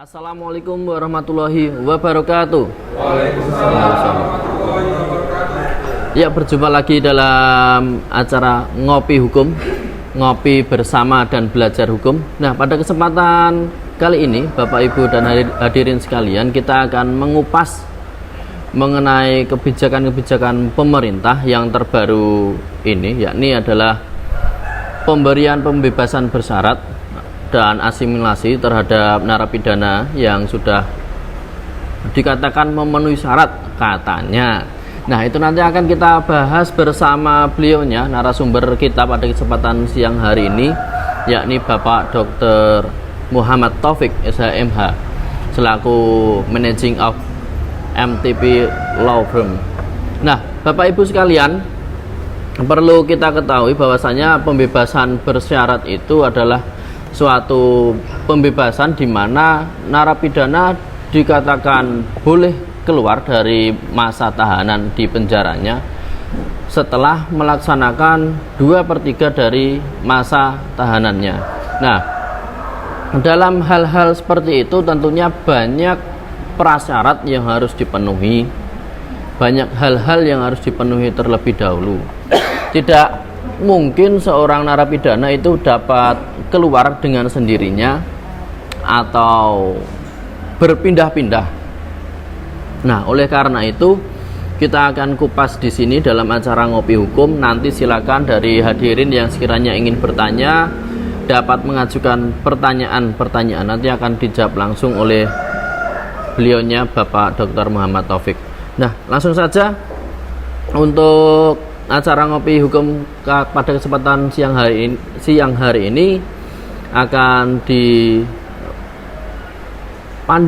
Assalamualaikum warahmatullahi wabarakatuh. Waalaikumsalam. Ya, berjumpa lagi dalam acara Ngopi Hukum, ngopi bersama dan belajar hukum. Nah, pada kesempatan kali ini Bapak Ibu dan hadirin sekalian, kita akan mengupas mengenai kebijakan-kebijakan pemerintah yang terbaru ini, yakni adalah pemberian pembebasan bersyarat dan asimilasi terhadap narapidana yang sudah dikatakan memenuhi syarat katanya. Nah, itu nanti akan kita bahas bersama beliaunya, narasumber kita pada kesempatan siang hari ini, yakni Bapak Dr. Muhammad Taufik SHMH selaku Managing of MTP Law Firm. Nah, Bapak Ibu sekalian, perlu kita ketahui bahwasanya pembebasan bersyarat itu adalah suatu pembebasan di mana narapidana dikatakan boleh keluar dari masa tahanan di penjaranya setelah melaksanakan 2/3 dari masa tahanannya. Nah, dalam hal-hal seperti itu tentunya banyak prasyarat yang harus dipenuhi, banyak hal-hal yang harus dipenuhi terlebih dahulu. Tidak mungkin seorang narapidana itu dapat keluar dengan sendirinya atau berpindah-pindah. Nah, oleh karena itu kita akan kupas di sini dalam acara Ngopi Hukum. Nanti silakan dari hadirin yang sekiranya ingin bertanya dapat mengajukan pertanyaan-pertanyaan, nanti akan dijawab langsung oleh beliaunya Bapak Dr. Muhammad Taufik. Nah, langsung saja untuk acara Ngopi Hukum pada kesempatan siang hari ini akan dipandu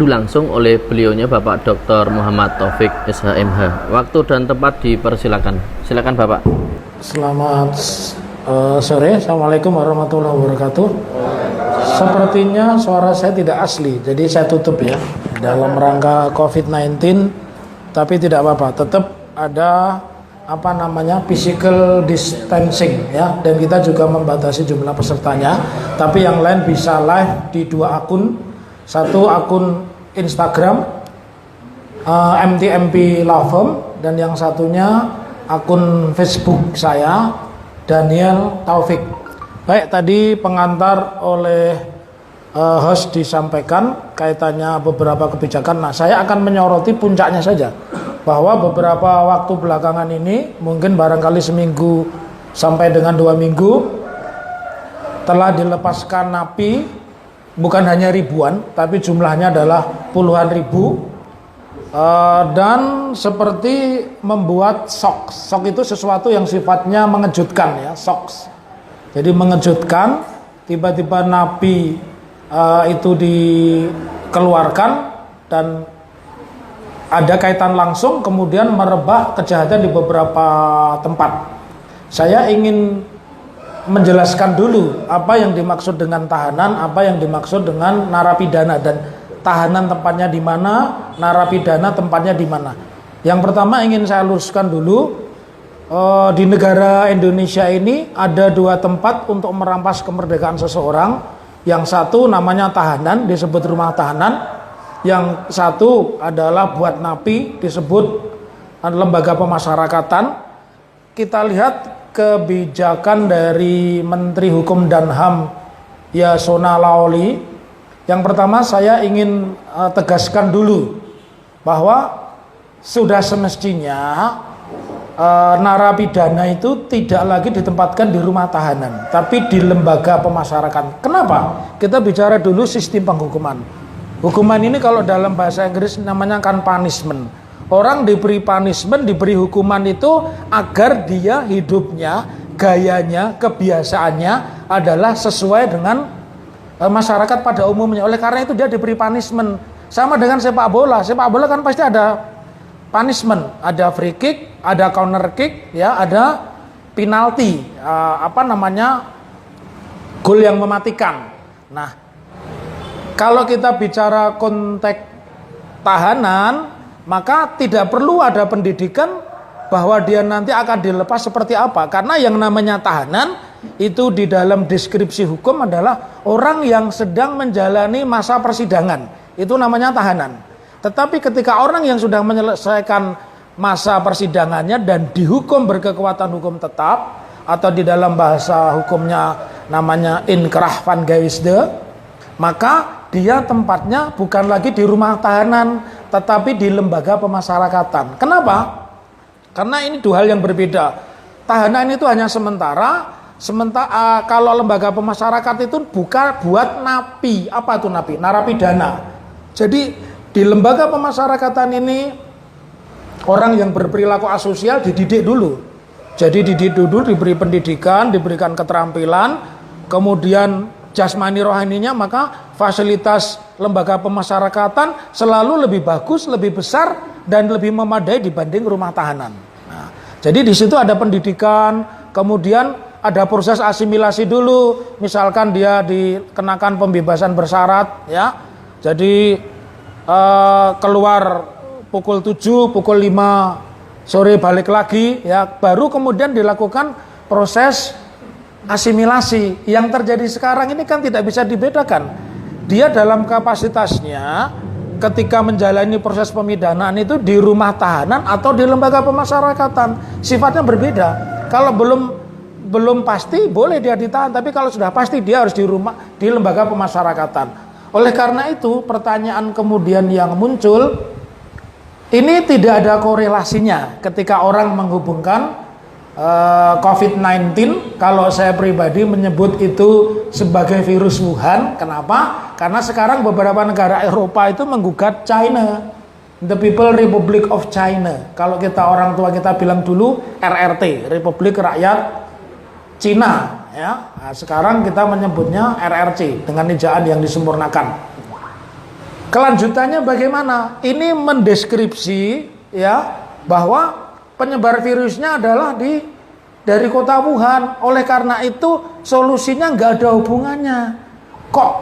langsung oleh beliaunya Bapak Dr. Muhammad Taufik SHMH. Waktu dan tempat dipersilakan. Silakan Bapak. Selamat sore. Assalamualaikum warahmatullahi wabarakatuh. Sepertinya suara saya tidak asli, jadi saya tutup ya dalam rangka COVID-19. Tapi tidak apa-apa, tetap ada physical distancing ya, dan kita juga membatasi jumlah pesertanya. Tapi yang lain bisa live di 2 akun, satu akun Instagram MTMP Law Firm, dan yang satunya akun Facebook saya Daniel Taufik. Baik, tadi pengantar oleh host disampaikan kaitannya beberapa kebijakan. Nah, saya akan menyoroti puncaknya saja, bahwa beberapa waktu belakangan ini, mungkin barangkali seminggu sampai dengan 2 minggu, telah dilepaskan napi bukan hanya ribuan, tapi jumlahnya adalah puluhan ribu, dan seperti membuat shock. Shock itu sesuatu yang sifatnya mengejutkan ya, shock. Jadi mengejutkan, tiba-tiba napi itu dikeluarkan dan ada kaitan langsung, kemudian merebak kejahatan di beberapa tempat. Saya ingin menjelaskan dulu apa yang dimaksud dengan tahanan, apa yang dimaksud dengan narapidana, dan tahanan tempatnya di mana, narapidana tempatnya di mana. Yang pertama ingin saya luruskan dulu, di negara Indonesia ini ada 2 tempat untuk merampas kemerdekaan seseorang. Yang satu namanya tahanan, disebut rumah tahanan. Yang satu adalah buat napi, disebut lembaga pemasyarakatan. Kita lihat kebijakan dari Menteri Hukum dan HAM Yasona Laoli. Yang pertama saya ingin tegaskan dulu bahwa sudah semestinya narapidana itu tidak lagi ditempatkan di rumah tahanan, tapi di lembaga pemasyarakatan. Kenapa? Kita bicara dulu sistem penghukuman. Hukuman ini kalau dalam bahasa Inggris namanya kan punishment. Orang diberi punishment, diberi hukuman itu agar dia hidupnya, gayanya, kebiasaannya adalah sesuai dengan masyarakat pada umumnya. Oleh karena itu dia diberi punishment. Sama dengan sepak bola. Sepak bola kan pasti ada punishment, ada free kick, ada counter kick, ya, ada penalti, gol yang mematikan. Nah, kalau kita bicara konteks tahanan, maka tidak perlu ada pendidikan bahwa dia nanti akan dilepas seperti apa. Karena yang namanya tahanan itu di dalam deskripsi hukum adalah orang yang sedang menjalani masa persidangan. itu namanya tahanan. Tetapi ketika orang yang sudah menyelesaikan masa persidangannya dan dihukum berkekuatan hukum tetap, atau di dalam bahasa hukumnya namanya inkrah van gewisde, maka dia tempatnya bukan lagi di rumah tahanan, tetapi di lembaga pemasyarakatan. Kenapa? Karena ini dua hal yang berbeda. Tahanan itu hanya sementara kalau lembaga pemasyarakatan itu bukan buat napi. Apa itu napi? Narapidana. Jadi di lembaga pemasyarakatan ini orang yang berperilaku asosial dididik dulu. Jadi dididik dulu, diberi pendidikan, diberikan keterampilan, kemudian jasmani rohaninya, maka fasilitas lembaga pemasyarakatan selalu lebih bagus, lebih besar, dan lebih memadai dibanding rumah tahanan. Nah, jadi di situ ada pendidikan, kemudian ada proses asimilasi dulu, misalkan dia dikenakan pembebasan bersyarat, ya. Jadi keluar pukul 7, pukul 5 sore balik lagi, ya. Baru kemudian dilakukan proses asimilasi. Yang terjadi sekarang ini kan tidak bisa dibedakan. Dia dalam kapasitasnya ketika menjalani proses pemidanaan itu di rumah tahanan atau di lembaga pemasyarakatan, sifatnya berbeda. Kalau belum pasti boleh dia ditahan, tapi kalau sudah pasti dia harus di lembaga pemasyarakatan. Oleh karena itu pertanyaan kemudian yang muncul, ini tidak ada korelasinya ketika orang menghubungkan COVID-19. Kalau saya pribadi menyebut itu sebagai virus Wuhan. Kenapa? Karena sekarang beberapa negara Eropa itu menggugat China, the People Republic of China. Kalau kita orang tua kita bilang dulu RRT, Republik Rakyat Cina, ya. Nah, sekarang kita menyebutnya RRC dengan ejaan yang disempurnakan. Kelanjutannya bagaimana? Ini mendeskripsi, ya, bahwa penyebar virusnya adalah dari kota Wuhan. Oleh karena itu solusinya nggak ada hubungannya. Kok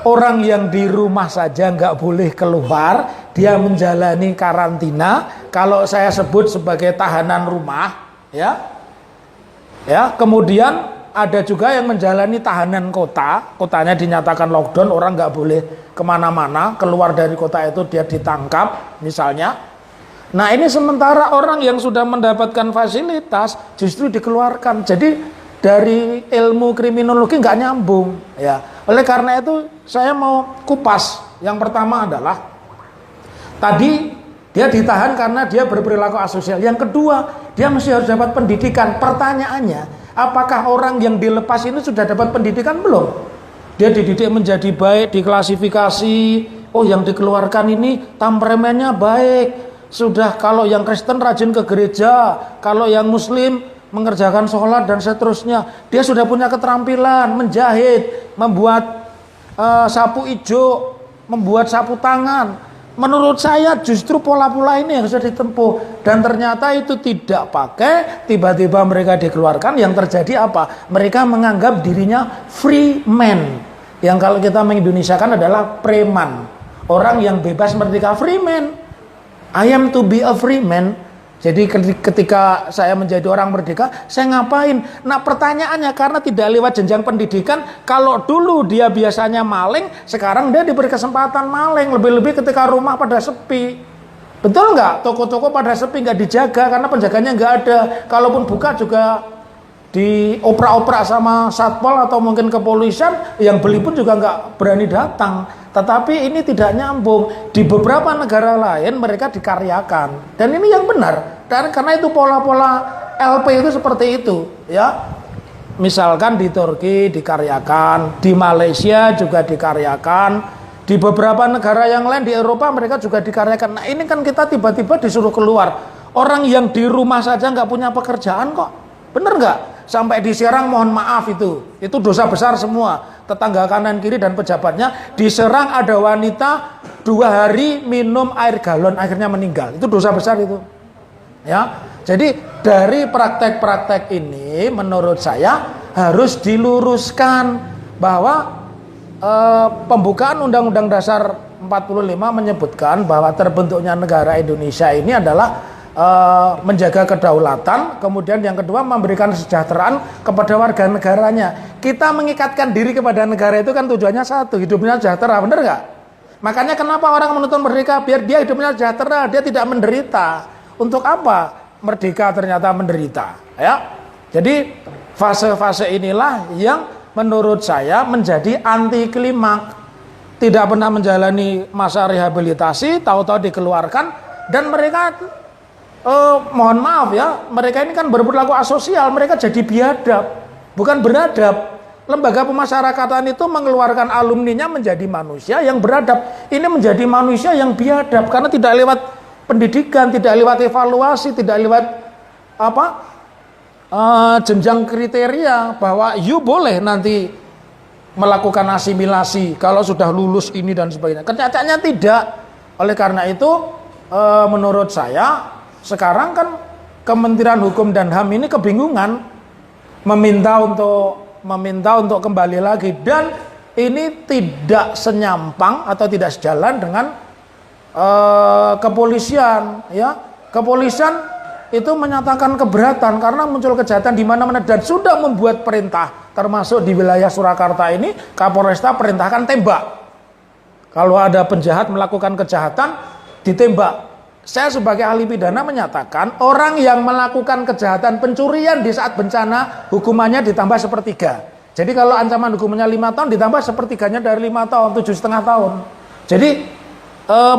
orang yang di rumah saja nggak boleh keluar, dia menjalani karantina. Kalau saya sebut sebagai tahanan rumah, ya. Ya, kemudian ada juga yang menjalani tahanan kotanya dinyatakan lockdown, orang nggak boleh kemana-mana, keluar dari kota itu dia ditangkap misalnya. Nah ini sementara orang yang sudah mendapatkan fasilitas justru dikeluarkan. Jadi dari ilmu kriminologi nggak nyambung, ya. Oleh karena itu saya mau kupas. Yang pertama adalah tadi dia ditahan karena dia berperilaku asosial. Yang kedua, dia mesti harus dapat pendidikan. Pertanyaannya, apakah orang yang dilepas ini sudah dapat pendidikan belum? Dia dididik menjadi baik, diklasifikasi. Oh, yang dikeluarkan ini temperamennya baik. Sudah, kalau yang Kristen rajin ke gereja, kalau yang Muslim mengerjakan sholat dan seterusnya. Dia sudah punya keterampilan menjahit, membuat sapu ijo, membuat sapu tangan. Menurut saya justru pola-pola ini yang sudah ditempuh. Dan ternyata itu tidak pakai, tiba-tiba mereka dikeluarkan. Yang terjadi apa? Mereka menganggap dirinya free man, yang kalau kita mengindonesiakan adalah preman. Orang yang bebas merdeka, free man. I am to be a free man. Jadi ketika saya menjadi orang merdeka, saya ngapain? Nah pertanyaannya, karena tidak lewat jenjang pendidikan, kalau dulu dia biasanya maling, sekarang dia diberi kesempatan maling. Lebih-lebih ketika rumah pada sepi. Betul nggak? Toko-toko pada sepi, nggak dijaga karena penjaganya nggak ada. Kalaupun buka juga dioprak-oprak sama satpol atau mungkin kepolisian, yang beli pun juga nggak berani datang. Tetapi ini tidak nyambung. Di beberapa negara lain mereka dikaryakan. Dan ini yang benar. Dan karena itu pola-pola LP itu seperti itu, ya. Misalkan di Turki dikaryakan, di Malaysia juga dikaryakan, di beberapa negara yang lain di Eropa mereka juga dikaryakan. Nah ini kan kita tiba-tiba disuruh keluar. Orang yang di rumah saja nggak punya pekerjaan kok. Bener nggak? Sampai diserang, mohon maaf itu dosa besar semua. Tetangga kanan kiri dan pejabatnya diserang, ada wanita 2 hari minum air galon akhirnya meninggal. Itu dosa besar itu, ya. Jadi dari praktek-praktek ini menurut saya harus diluruskan bahwa pembukaan Undang-Undang Dasar 45 menyebutkan bahwa terbentuknya negara Indonesia ini adalah menjaga kedaulatan, kemudian yang kedua memberikan kesejahteraan kepada warga negaranya. Kita mengikatkan diri kepada negara itu kan tujuannya satu, hidupnya sejahtera, benar nggak? Makanya kenapa orang menuntut merdeka? Biar dia hidupnya sejahtera, dia tidak menderita. Untuk apa merdeka ternyata menderita? Ya. Jadi fase-fase inilah yang menurut saya menjadi anti klimaks. Tidak pernah menjalani masa rehabilitasi, tahu-tahu dikeluarkan, dan mereka mohon maaf ya, mereka ini kan berperilaku asosial, mereka jadi biadab, bukan beradab. Lembaga pemasyarakatan itu mengeluarkan alumninya menjadi manusia yang beradab. Ini menjadi manusia yang biadab karena tidak lewat pendidikan, tidak lewat evaluasi, tidak lewat jenjang kriteria bahwa you boleh nanti melakukan asimilasi kalau sudah lulus ini dan sebagainya. Kenyataannya tidak. Oleh karena itu menurut saya sekarang kan Kementerian Hukum dan HAM ini kebingungan meminta untuk kembali lagi, dan ini tidak senyampang atau tidak sejalan dengan kepolisian ya. Kepolisian itu menyatakan keberatan karena muncul kejahatan di mana-mana dan sudah membuat perintah, termasuk di wilayah Surakarta ini Kapolresta perintahkan tembak. Kalau ada penjahat melakukan kejahatan ditembak. Saya sebagai ahli pidana menyatakan orang yang melakukan kejahatan pencurian di saat bencana hukumannya ditambah sepertiga. Jadi kalau ancaman hukumannya 5 tahun ditambah sepertiganya dari 5 tahun, 7,5 tahun. Jadi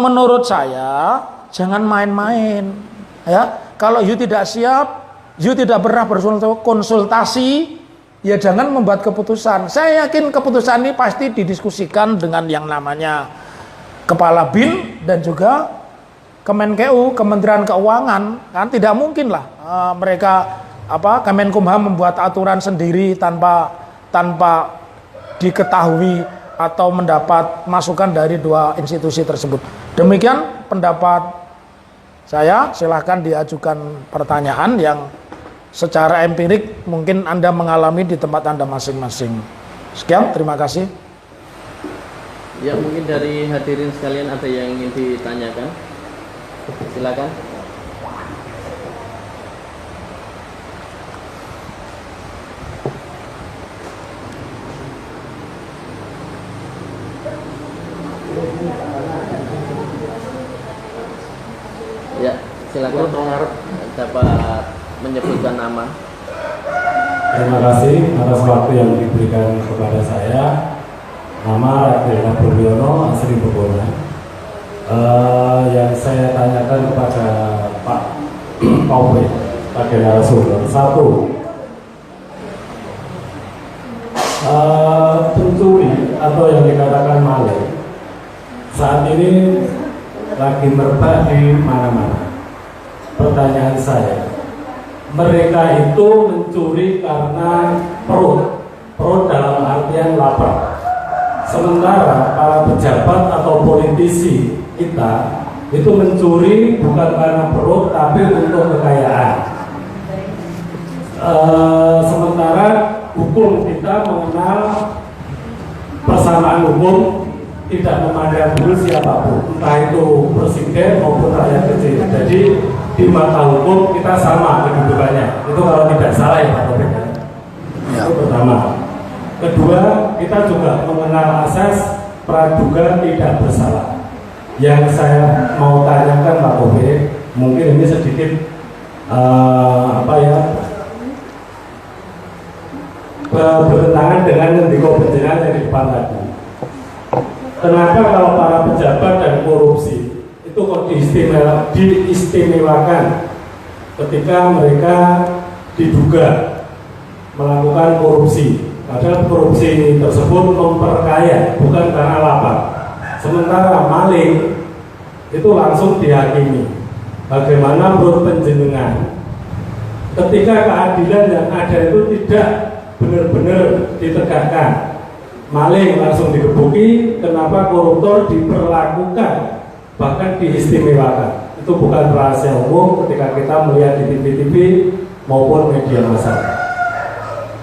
menurut saya jangan main-main ya. Kalau you tidak siap, you tidak pernah berkonsultasi, ya jangan membuat keputusan. Saya yakin keputusan ini pasti didiskusikan dengan yang namanya Kepala BIN dan juga Kemenkeu, Kementerian Keuangan. Kan tidak mungkin lah mereka Kemenkumham membuat aturan sendiri tanpa diketahui atau mendapat masukan dari dua institusi tersebut. Demikian pendapat saya. Silahkan diajukan pertanyaan yang secara empirik mungkin Anda mengalami di tempat Anda masing-masing. Sekian, terima kasih. Ya, mungkin dari hadirin sekalian ada yang ingin ditanyakan. Silakan. Ya, silakan. Dapat menyebutkan nama. Terima kasih atas waktu yang diberikan kepada saya. Nama Raditya Buryono, asli Bogor. Yang saya tanyakan kepada Pak Taufik sebagai narasumber, satu, pencuri atau yang dikatakan maling saat ini lagi merebak di mana-mana. Pertanyaan saya, mereka itu mencuri karena perut dalam artian lapar, sementara para pejabat atau politisi kita itu mencuri bukan karena perut tapi untuk kekayaan. Sementara hukum kita mengenal persamaan hukum, tidak memandang dulu siapapun, entah itu presiden maupun rakyat kecil. Jadi di mata hukum kita sama kedudukannya. Itu kalau tidak salah ya Pak Taufik. Itu pertama. Kedua, kita juga mengenal asas praduga tidak bersalah. Yang saya mau tanyakan Pak Taufik, mungkin ini sedikit bertentangan dengan ngendiko penjenengan yang di depan tadi. Kenapa kalau para pejabat dan korupsi itu kok diistimewakan ketika mereka diduga melakukan korupsi? Padahal korupsi tersebut memperkaya bukan karena lapar. Sementara maling itu langsung dihakimi. Bagaimana menurut penjenengan ketika keadilan yang ada itu tidak benar-benar ditegakkan, maling langsung digebuki, kenapa koruptor diperlakukan bahkan diistimewakan? Itu bukan rahasia umum ketika kita melihat di TV-TV maupun media massa.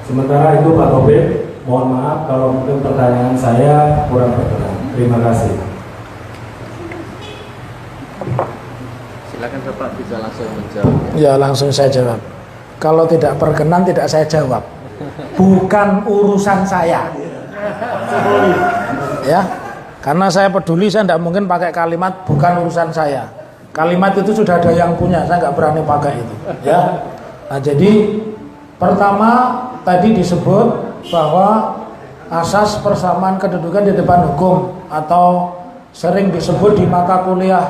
Sementara itu Pak Taufik, mohon maaf kalau mungkin pertanyaan saya kurang berkenan. Terima kasih. Silakan Bapak bisa langsung menjawab. Ya, langsung saya jawab. Kalau tidak berkenan tidak saya jawab. Bukan urusan saya. Ya. Karena saya peduli, saya tidak mungkin pakai kalimat bukan urusan saya. Kalimat itu sudah ada yang punya, saya nggak berani pakai itu. Ya. Nah, jadi pertama tadi disebut bahwa asas persamaan kedudukan di depan hukum atau sering disebut di mata kuliah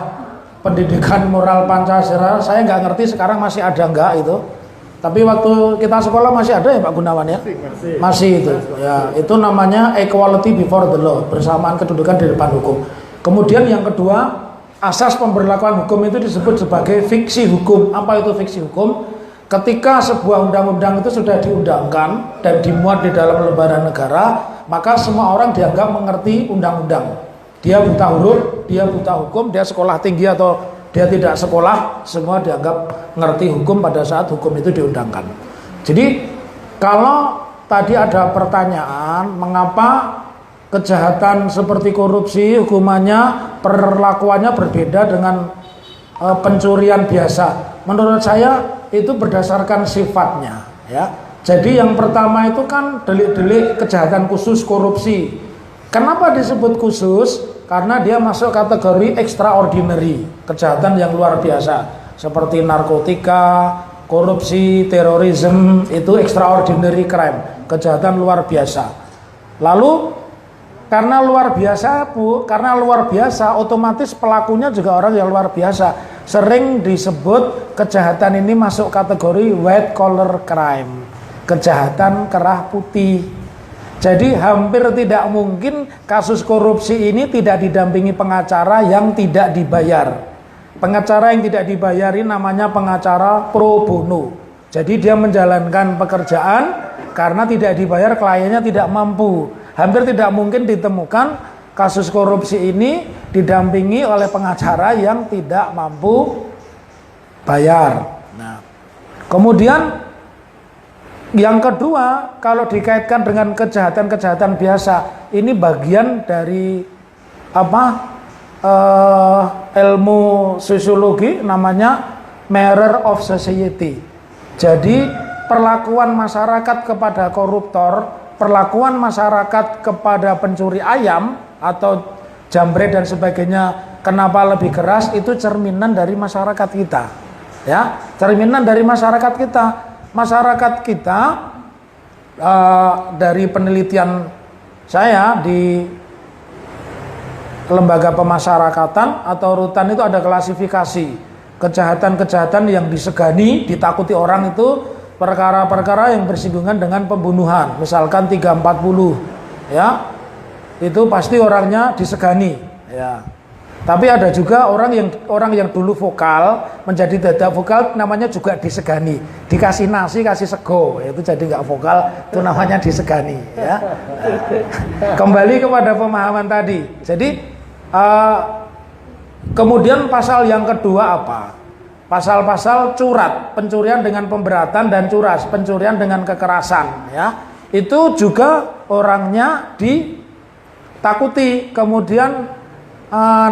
pendidikan moral Pancasila. Saya nggak ngerti sekarang masih ada nggak itu. Tapi waktu kita sekolah masih ada ya Pak Gunawan ya? Masih itu. Ya, itu namanya equality before the law, bersamaan kedudukan di depan hukum. Kemudian yang kedua, asas pemberlakuan hukum itu disebut sebagai fiksi hukum. Apa itu fiksi hukum? Ketika sebuah undang-undang itu sudah diundangkan dan dimuat di dalam lembaran negara, maka semua orang dianggap mengerti undang-undang. Dia buta huruf, dia buta hukum, dia sekolah tinggi atau dia tidak sekolah, semua dianggap ngerti hukum pada saat hukum itu diundangkan. Jadi kalau tadi ada pertanyaan, mengapa kejahatan seperti korupsi hukumannya, perlakuannya berbeda dengan pencurian biasa? Menurut saya itu berdasarkan sifatnya, ya. Jadi yang pertama itu kan delik-delik kejahatan khusus korupsi. Kenapa disebut khusus? Karena dia masuk kategori extraordinary, kejahatan yang luar biasa, seperti narkotika, korupsi, terorisme, itu extraordinary crime, kejahatan luar biasa. Lalu karena luar biasa, otomatis pelakunya juga orang yang luar biasa. Sering disebut kejahatan ini masuk kategori white collar crime, kejahatan kerah putih. Jadi hampir tidak mungkin kasus korupsi ini tidak didampingi pengacara yang tidak dibayar. Pengacara yang tidak dibayari namanya pengacara pro bono. Jadi dia menjalankan pekerjaan karena tidak dibayar, kliennya tidak mampu. Hampir tidak mungkin ditemukan kasus korupsi ini didampingi oleh pengacara yang tidak mampu bayar. Nah, kemudian yang kedua, kalau dikaitkan dengan kejahatan-kejahatan biasa, ini bagian dari ilmu sosiologi, namanya mirror of society. Jadi perlakuan masyarakat kepada koruptor, perlakuan masyarakat kepada pencuri ayam atau jambret dan sebagainya, kenapa lebih keras, itu cerminan dari masyarakat kita. Ya, cerminan dari masyarakat kita. Masyarakat kita dari penelitian saya di lembaga pemasyarakatan atau rutan itu ada klasifikasi kejahatan-kejahatan yang disegani, ditakuti orang itu perkara-perkara yang bersinggungan dengan pembunuhan, misalkan 340 ya, itu pasti orangnya disegani ya. Tapi ada juga orang yang dulu vokal menjadi tidak vokal, namanya juga disegani. Dikasih nasi, kasih sego, itu jadi nggak vokal, itu namanya disegani. Ya. Kembali kepada pemahaman tadi. Jadi kemudian pasal yang kedua apa? Pasal-pasal curat, pencurian dengan pemberatan, dan curas, pencurian dengan kekerasan. Ya. Itu juga orangnya ditakuti. Kemudian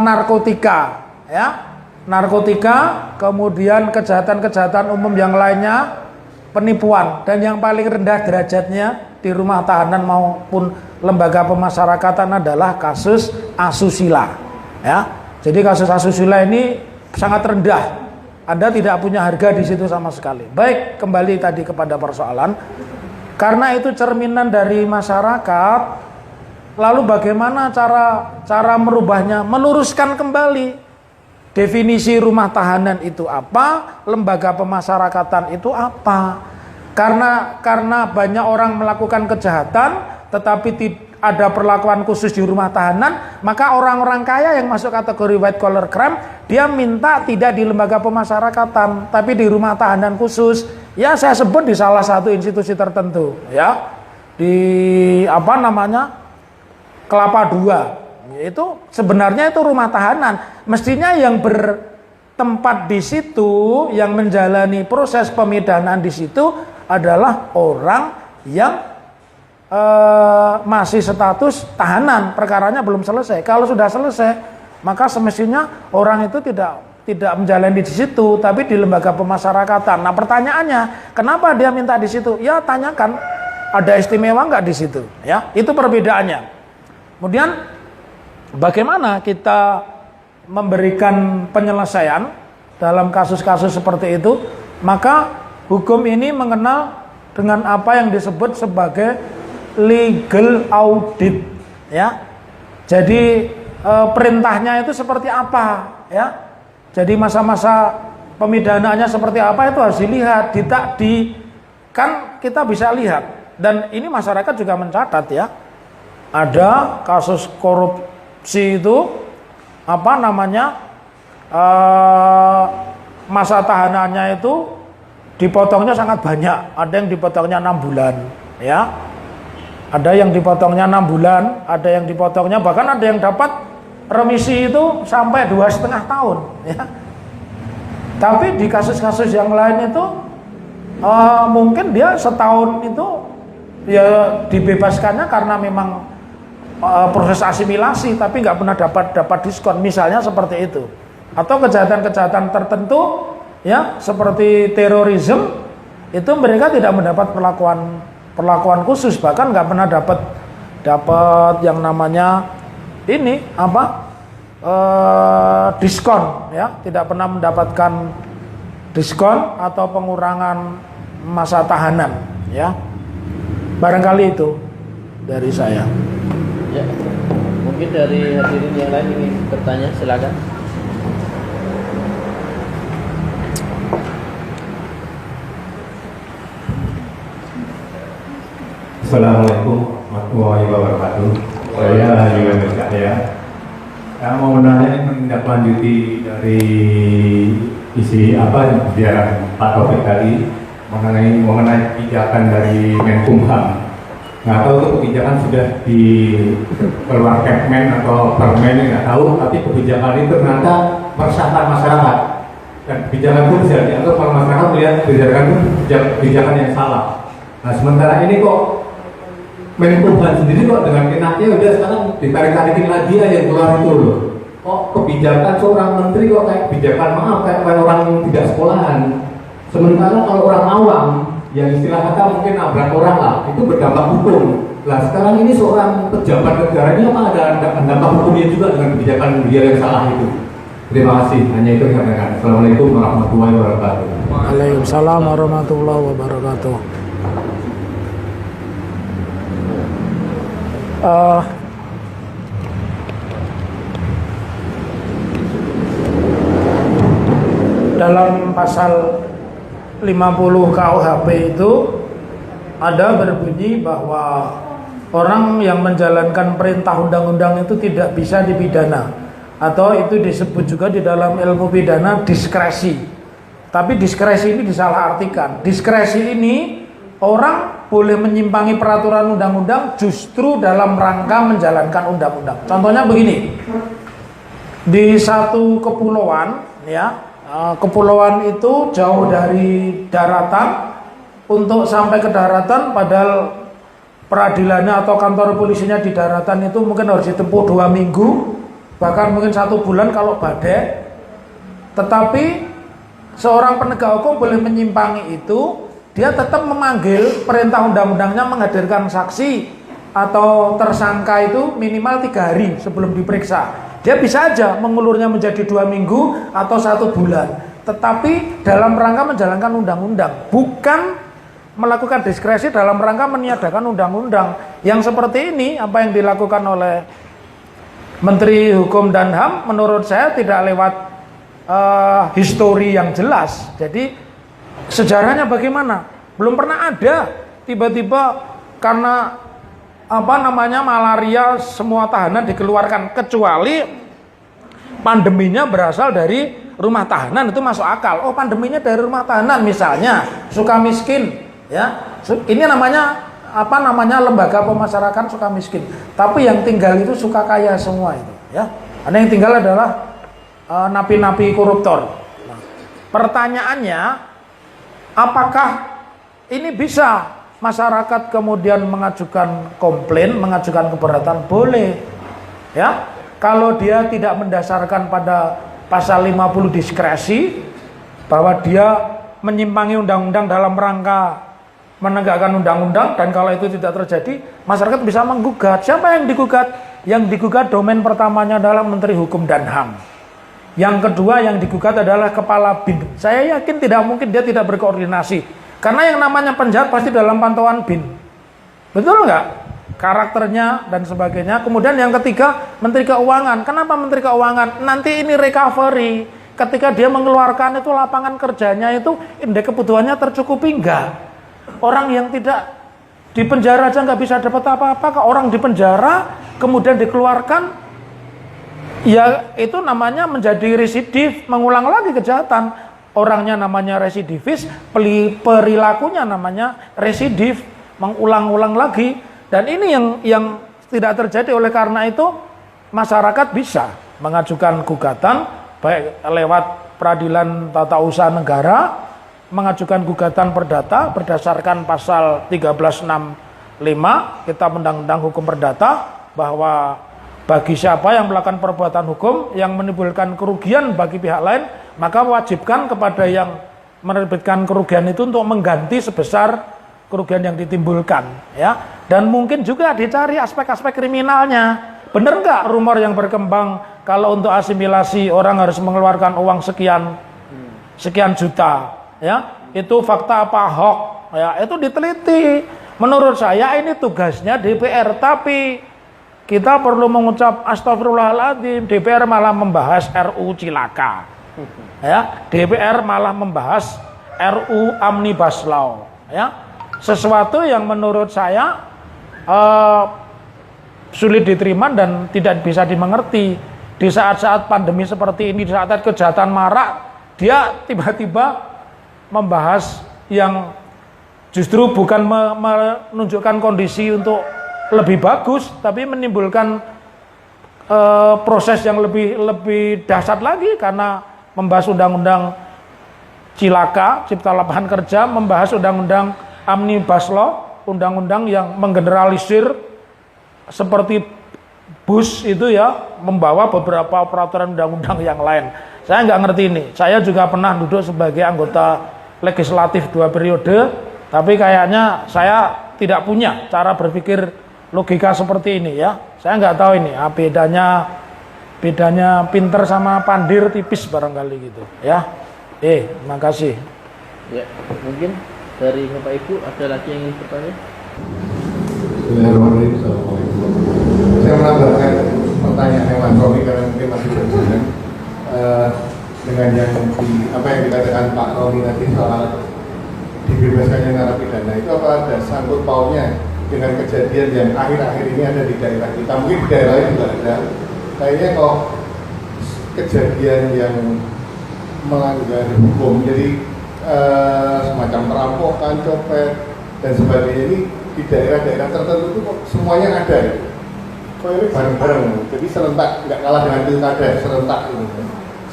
narkotika, ya, narkotika, kemudian kejahatan-kejahatan umum yang lainnya, penipuan, dan yang paling rendah derajatnya di rumah tahanan maupun lembaga pemasyarakatan adalah kasus asusila, ya. Jadi kasus asusila ini sangat rendah, Anda tidak punya harga di situ sama sekali. Baik, kembali tadi kepada persoalan, karena itu cerminan dari masyarakat. Lalu bagaimana cara merubahnya? Meluruskan kembali definisi rumah tahanan itu apa, lembaga pemasyarakatan itu apa. Karena banyak orang melakukan kejahatan tetapi ada perlakuan khusus di rumah tahanan, maka orang-orang kaya yang masuk kategori white collar crime, dia minta tidak di lembaga pemasyarakatan tapi di rumah tahanan khusus. Ya, saya sebut di salah satu institusi tertentu, ya. Di Kelapa II, itu sebenarnya itu rumah tahanan. Mestinya yang bertempat di situ, yang menjalani proses pemidanaan di situ adalah orang yang masih status tahanan, perkaranya belum selesai. Kalau sudah selesai, maka semestinya orang itu tidak menjalani di situ, tapi di lembaga pemasyarakatan. Nah, pertanyaannya, kenapa dia minta di situ? Ya, tanyakan, ada istimewa nggak di situ? Ya, itu perbedaannya. Kemudian bagaimana kita memberikan penyelesaian dalam kasus-kasus seperti itu, maka hukum ini mengenal dengan apa yang disebut sebagai legal audit, ya. Jadi perintahnya itu seperti apa, ya. Jadi masa-masa pemidanaannya seperti apa itu harus dilihat, kan kita bisa lihat. Dan ini masyarakat juga mencatat, ya. Ada kasus korupsi itu masa tahanannya itu dipotongnya sangat banyak. Ada yang dipotongnya 6 bulan, ya. Ada yang dipotongnya 6 bulan, ada yang dipotongnya bahkan ada yang dapat remisi itu sampai 2,5 tahun, ya. Tapi di kasus-kasus yang lain itu mungkin dia setahun itu ya dibebaskannya karena memang proses asimilasi, tapi nggak pernah dapat diskon, misalnya seperti itu. Atau kejahatan-kejahatan tertentu, ya, seperti terorisme, itu mereka tidak mendapat perlakuan khusus, bahkan nggak pernah dapat yang namanya ini diskon, ya, tidak pernah mendapatkan diskon atau pengurangan masa tahanan, ya. Barangkali itu dari saya. Ya, mungkin dari hadirin yang lain ingin bertanya, silakan. Assalamualaikum warahmatullahi wabarakatuh. Saya Yulian Cahya. Saya mau menanya, menindaklanjuti dari isi biar Pak Taufik tadi mengenai kebijakan dari Menkumham. Nggak tahu itu kebijakan sudah dikeluarkan Kepmen atau Permen, nggak tahu. Tapi kebijakan itu ternyata meresahkan masyarakat. Dan kebijakan itu bisa dianggap kalau masyarakat melihat kebijakan itu kebijakan yang salah. Nah, sementara ini kok Menkumham sendiri kok dengan enaknya udah sekarang ditarik-tarikin lagi aja yang keluar itu loh. Kok kebijakan seorang menteri kok kayak kebijakan kayak orang tidak sekolahan. Sementara kalau orang awam yang istilah kata mungkin nabrak orang lah, itu berdampak hukum. Lah sekarang ini seorang pejabat negara ini apa ada dampak hukumnya juga dengan kebijakan dia yang salah itu. Terima kasih, hanya itu yang saya katakan. Assalamualaikum warahmatullahi wabarakatuh. Waalaikumsalam warahmatullahi wabarakatuh. Dalam pasal 50 KUHP itu ada berbunyi bahwa orang yang menjalankan perintah undang-undang itu tidak bisa dipidana, atau itu disebut juga di dalam ilmu pidana diskresi. Tapi diskresi ini disalahartikan. Diskresi ini orang boleh menyimpangi peraturan undang-undang justru dalam rangka menjalankan undang-undang. Contohnya begini, di satu kepulauan, ya, kepulauan itu jauh dari daratan. Untuk sampai ke daratan, padahal peradilannya atau kantor polisinya di daratan itu mungkin harus ditempuh 2 minggu, bahkan mungkin 1 bulan kalau badai. Tetapi seorang penegak hukum boleh menyimpangi itu. Dia tetap memanggil perintah undang-undangnya menghadirkan saksi atau tersangka itu minimal 3 hari sebelum diperiksa. Dia bisa aja mengulurnya menjadi 2 minggu atau 1 bulan. Tetapi dalam rangka menjalankan undang-undang, bukan melakukan diskresi dalam rangka meniadakan undang-undang. Yang seperti ini, apa yang dilakukan oleh Menteri Hukum dan HAM, menurut saya tidak lewat histori yang jelas. Jadi sejarahnya bagaimana? Belum pernah ada tiba-tiba karena malaria semua tahanan dikeluarkan, kecuali pandeminya berasal dari rumah tahanan, itu masuk akal. Oh, pandeminya dari rumah tahanan, misalnya Sukamiskin, ya. Ini namanya lembaga pemasyarakatan Sukamiskin. Tapi yang tinggal itu Sukakaya semua itu, ya. Ada yang tinggal adalah napi-napi koruptor. Nah, pertanyaannya, apakah ini bisa masyarakat kemudian mengajukan komplain, mengajukan keberatan? Boleh, ya. Kalau dia tidak mendasarkan pada pasal 50 diskresi, bahwa dia menyimpangi undang-undang dalam rangka menegakkan undang-undang, dan kalau itu tidak terjadi, masyarakat bisa menggugat. Siapa yang digugat? Yang digugat domain pertamanya adalah Menteri Hukum dan HAM. Yang kedua yang digugat adalah Kepala BIN. Saya yakin tidak mungkin dia tidak berkoordinasi. Karena yang namanya penjahat pasti dalam pantauan BIN. Betul nggak? Karakternya dan sebagainya. Kemudian yang ketiga, Menteri Keuangan. Kenapa Menteri Keuangan? Nanti ini recovery. Ketika dia mengeluarkan itu lapangan kerjanya itu, indeks kebutuhannya tercukupi enggak? Orang yang tidak di penjara aja nggak bisa dapat apa-apa. Orang di penjara kemudian dikeluarkan, ya itu namanya menjadi residif, mengulang lagi kejahatan. Orangnya namanya residivis, perilakunya namanya residif, mengulang-ulang lagi. Dan ini yang tidak terjadi. Oleh karena itu masyarakat bisa mengajukan gugatan baik lewat peradilan tata usaha negara, mengajukan gugatan perdata berdasarkan pasal 1365 Kitab Undang-Undang Hukum Perdata, bahwa bagi siapa yang melakukan perbuatan hukum yang menimbulkan kerugian bagi pihak lain, maka wajibkan kepada yang menerbitkan kerugian itu untuk mengganti sebesar kerugian yang ditimbulkan, ya. Dan mungkin juga dicari aspek-aspek kriminalnya. Benar nggak rumor yang berkembang kalau untuk asimilasi orang harus mengeluarkan uang sekian juta, ya? Itu fakta apa hoax, ya? Itu diteliti. Menurut saya ini tugasnya DPR, tapi kita perlu mengucap astagfirullahaladzim, DPR malah membahas RU Cilaka, ya. DPR malah membahas RU Omnibus Law, ya. Sesuatu yang menurut saya sulit diterima dan tidak bisa dimengerti. Di saat-saat pandemi seperti ini, di saat kejahatan marak, dia tiba-tiba membahas yang justru bukan menunjukkan kondisi untuk lebih bagus, tapi menimbulkan proses yang lebih dahsyat lagi, karena membahas undang-undang Cilaka, Cipta Lapangan Kerja, membahas undang-undang Omnibus Law, undang-undang yang menggeneralisir seperti bus itu, ya, membawa beberapa peraturan undang-undang yang lain. Saya nggak ngerti ini. Saya juga pernah duduk sebagai anggota legislatif 2 periode, tapi kayaknya saya tidak punya cara berpikir logika seperti ini, ya. Saya nggak tahu ini, bedanya pinter sama pandir tipis barangkali gitu, ya. Makasih. Ya, mungkin dari Bapak Ibu ada lagi yang ingin bertanya? Assalamualaikum. Saya menambahkan pertanyaan Mas Romi karena mungkin masih berjalan dengan apa yang dikatakan Pak Romi tadi soal dibebaskannya narapidana, itu apa ada sangkut pautnya dengan kejadian yang akhir-akhir ini ada di daerah kita? Mungkin di daerah lain juga ada. Kayaknya kok kejadian yang melanggar hukum, jadi semacam perampokan, copet dan sebagainya ini di daerah-daerah tertentu itu kok semuanya ada. Kok ini bareng-bareng, jadi serentak, nggak kalah dengan pilkada serentak ini.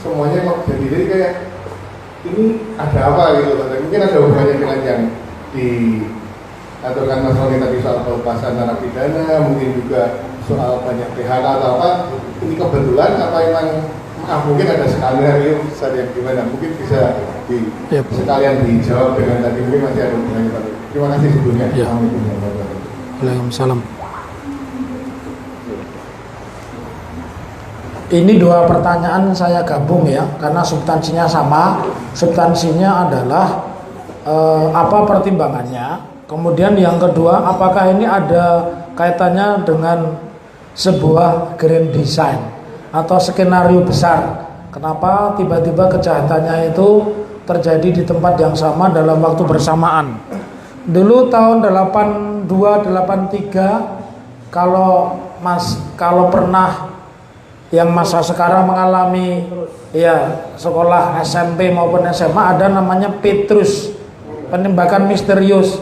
Semuanya kok jadi kayak ini ada apa gitu. Mungkin ada hubungannya dengan yang diaturkan Mas Roni tadi soal pelepasan narapidana, mungkin juga soal banyak PHK atau apa. Ini kebetulan apa emang mungkin ada skenario besar yang gimana, mungkin bisa sekalian dijawab dengan tadi, mungkin masih ada hubungannya Pak. Terima kasih sebelumnya. Ya. Waalaikumsalam. Ini 2 pertanyaan saya gabung, ya, karena substansinya sama. Substansinya adalah apa pertimbangannya. Kemudian yang kedua, apakah ini ada kaitannya dengan sebuah grand design atau skenario besar. Kenapa tiba-tiba kejahatannya itu terjadi di tempat yang sama dalam waktu bersamaan. Dulu tahun 82-83, kalau pernah yang masa sekarang mengalami, ya, sekolah SMP maupun SMA, ada namanya Petrus, penembakan misterius,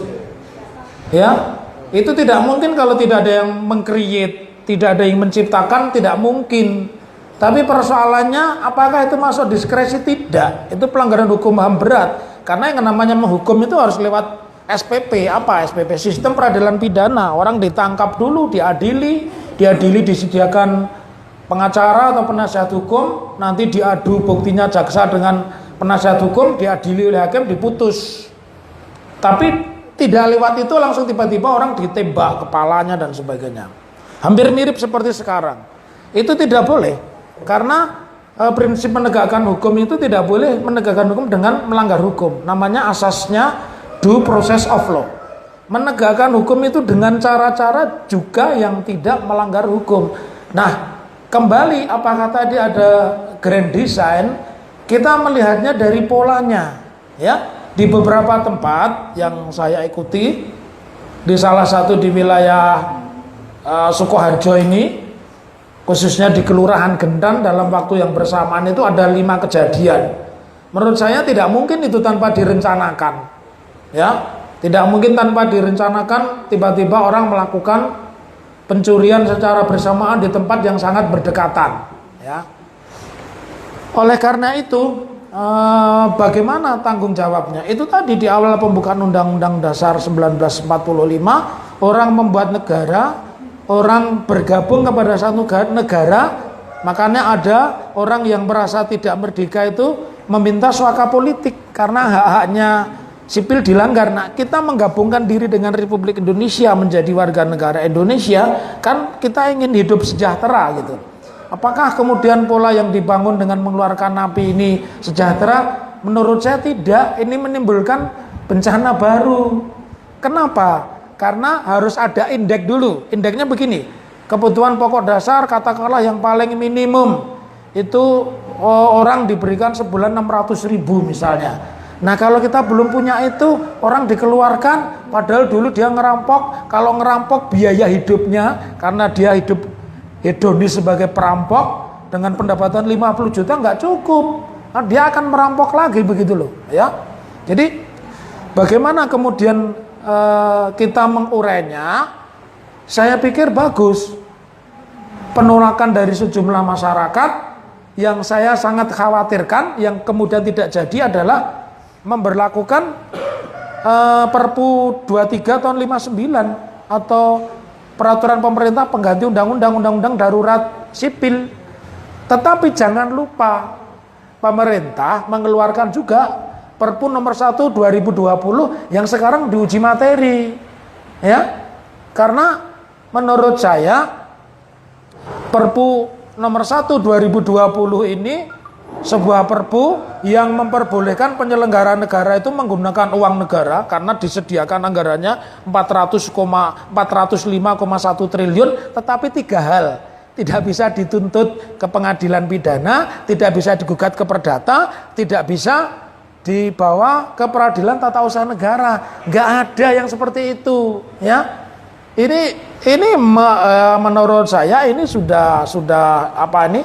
ya. Itu tidak mungkin kalau tidak ada yang meng-create, tidak ada yang menciptakan, tidak mungkin. Tapi persoalannya apakah itu masuk diskresi? Tidak. Itu pelanggaran hukum HAM berat. Karena yang namanya menghukum itu harus lewat SPP. Apa SPP? Sistem peradilan pidana. Orang ditangkap dulu, diadili disediakan pengacara atau penasihat hukum, nanti diadu buktinya jaksa dengan penasihat hukum, diadili oleh hakim, diputus. Tapi tidak lewat itu langsung tiba-tiba orang ditembak kepalanya dan sebagainya. Hampir mirip seperti sekarang. Itu tidak boleh, karena prinsip menegakkan hukum itu tidak boleh menegakkan hukum dengan melanggar hukum. Namanya asasnya due process of law. Menegakkan hukum itu dengan cara-cara juga yang tidak melanggar hukum. Nah, kembali apakah tadi ada grand design, kita melihatnya dari polanya, ya. Di beberapa tempat yang saya ikuti, di salah satu di wilayah Sukoharjo ini, khususnya di Kelurahan Gendan, dalam waktu yang bersamaan itu ada 5 kejadian. Menurut saya tidak mungkin itu tanpa direncanakan, ya. Tidak mungkin tanpa direncanakan tiba-tiba orang melakukan pencurian secara bersamaan di tempat yang sangat berdekatan, ya. Oleh karena itu, bagaimana tanggung jawabnya? Itu tadi di awal pembukaan Undang-Undang Dasar 1945, orang membuat negara, orang bergabung kepada satu negara, makanya ada orang yang merasa tidak merdeka itu meminta suaka politik karena hak-haknya sipil dilanggar. Nah, kita menggabungkan diri dengan Republik Indonesia menjadi warga negara Indonesia, kan kita ingin hidup sejahtera gitu. Apakah kemudian pola yang dibangun dengan mengeluarkan napi ini sejahtera? Menurut saya tidak. Ini menimbulkan bencana baru. Kenapa? Karena harus ada indeks dulu. Indeksnya begini, kebutuhan pokok dasar katakanlah yang paling minimum itu orang diberikan sebulan 600.000 misalnya. Nah, kalau kita belum punya itu, orang dikeluarkan padahal dulu dia ngerampok. Kalau ngerampok biaya hidupnya, karena dia hidup hedonis sebagai perampok dengan pendapatan 50 juta nggak cukup. Nah, dia akan merampok lagi begitu loh, ya. Jadi bagaimana kemudian kita mengurainya? Saya pikir bagus. Penolakan dari sejumlah masyarakat yang saya sangat khawatirkan yang kemudian tidak jadi adalah memberlakukan Perpu 23 tahun 59 atau peraturan pemerintah pengganti undang-undang darurat sipil. Tetapi jangan lupa pemerintah mengeluarkan juga Perpu nomor 1 2020 yang sekarang diuji materi, ya. Karena menurut saya Perpu nomor 1 2020 ini sebuah perpu yang memperbolehkan penyelenggara negara itu menggunakan uang negara karena disediakan anggarannya 405,1 triliun, tetapi 3 hal. Tidak bisa dituntut ke pengadilan pidana, tidak bisa digugat ke perdata, tidak bisa dibawa ke peradilan tata usaha negara. Nggak ada yang seperti itu, ya. Ini menurut saya ini sudah apa ini?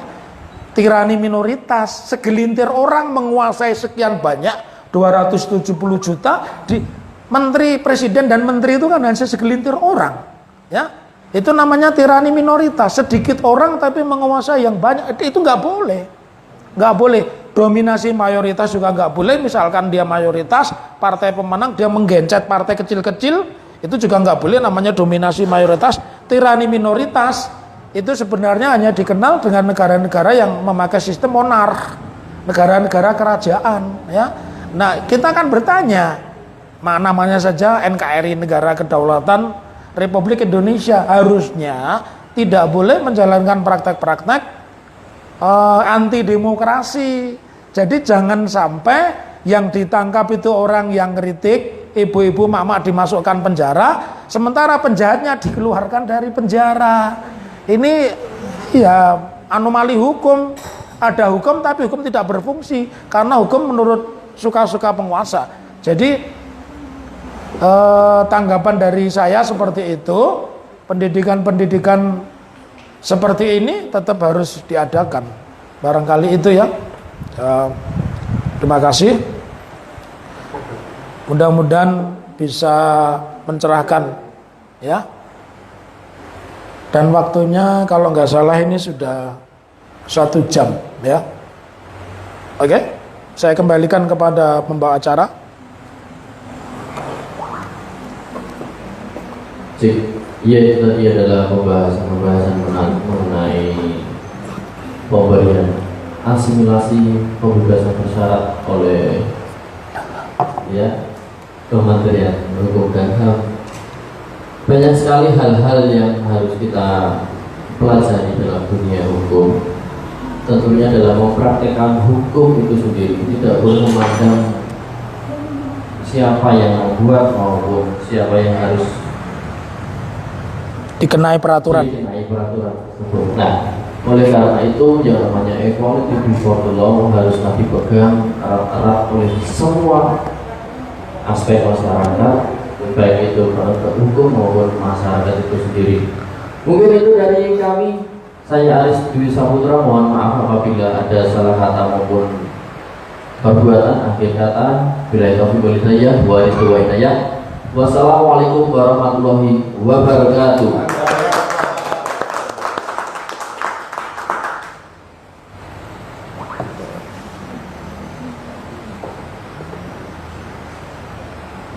Tirani minoritas. Segelintir orang menguasai sekian banyak 270 juta di menteri, presiden dan menteri itu kan hanya segelintir orang, ya. Itu namanya tirani minoritas. Sedikit orang tapi menguasai yang banyak. Itu nggak boleh, nggak boleh. Dominasi mayoritas juga nggak boleh. Misalkan dia mayoritas, partai pemenang, dia menggencet partai kecil-kecil, itu juga nggak boleh. Namanya dominasi mayoritas. Tirani minoritas itu sebenarnya hanya dikenal dengan negara-negara yang memakai sistem monark, negara-negara kerajaan, ya. Nah, kita kan bertanya, namanya saja NKRI, Negara Kedaulatan Republik Indonesia, harusnya tidak boleh menjalankan praktek-praktek anti demokrasi. Jadi jangan sampai yang ditangkap itu orang yang kritik, ibu-ibu mak-mak dimasukkan penjara, sementara penjahatnya dikeluarkan dari penjara. Ini ya anomali hukum. Ada hukum tapi hukum tidak berfungsi karena hukum menurut suka-suka penguasa. Jadi tanggapan dari saya seperti itu. Pendidikan-pendidikan seperti ini tetap harus diadakan. Barangkali itu ya. Terima kasih. Mudah-mudahan bisa mencerahkan, ya. Dan waktunya kalau nggak salah ini sudah 1 jam, ya. Oke, saya kembalikan kepada pembawa acara. Iya, itu tadi adalah pembahasan menarik mengenai pemberian asimilasi pembebasan bersyarat oleh, ya, Kementerian Hukum dan HAM. Banyak sekali hal-hal yang harus kita pelajari dalam dunia hukum. Tentunya dalam mempraktekkan hukum itu sendiri tidak boleh memandang siapa yang membuat maupun siapa yang harus Dikenai peraturan. tersebut. Nah, oleh karena itu yang namanya equality before the law haruslah dipegang erat-erat oleh semua aspek masyarakat, baik itu penegak hukum maupun masyarakat itu sendiri. Mungkin itu dari kami. Saya Aris Dwi Saputra, mohon maaf apabila ada salah kata maupun perbuatan. Akhir kata, bila taufiq wal hidayah, wa hidayah. Wassalamualaikum warahmatullahi wabarakatuh.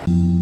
Thank you.